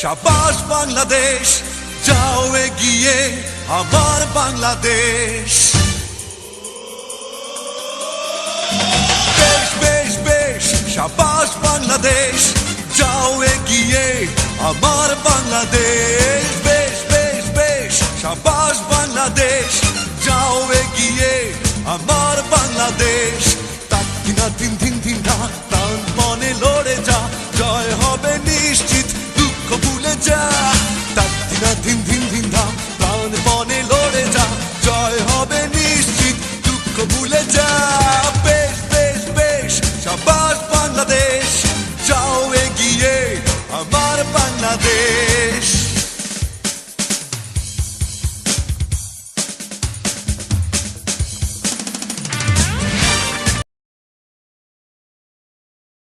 শাবাশ বাংলাদেশ, যাও এগিয়ে আমার বাংলাদেশ। বেশ বেশ বেশ, শাবাশ বাংলাদেশ, যাও এগিয়ে আমার বাংলাদেশ। বেশ বেশ বেশ, শাবাশ বাংলাদেশ,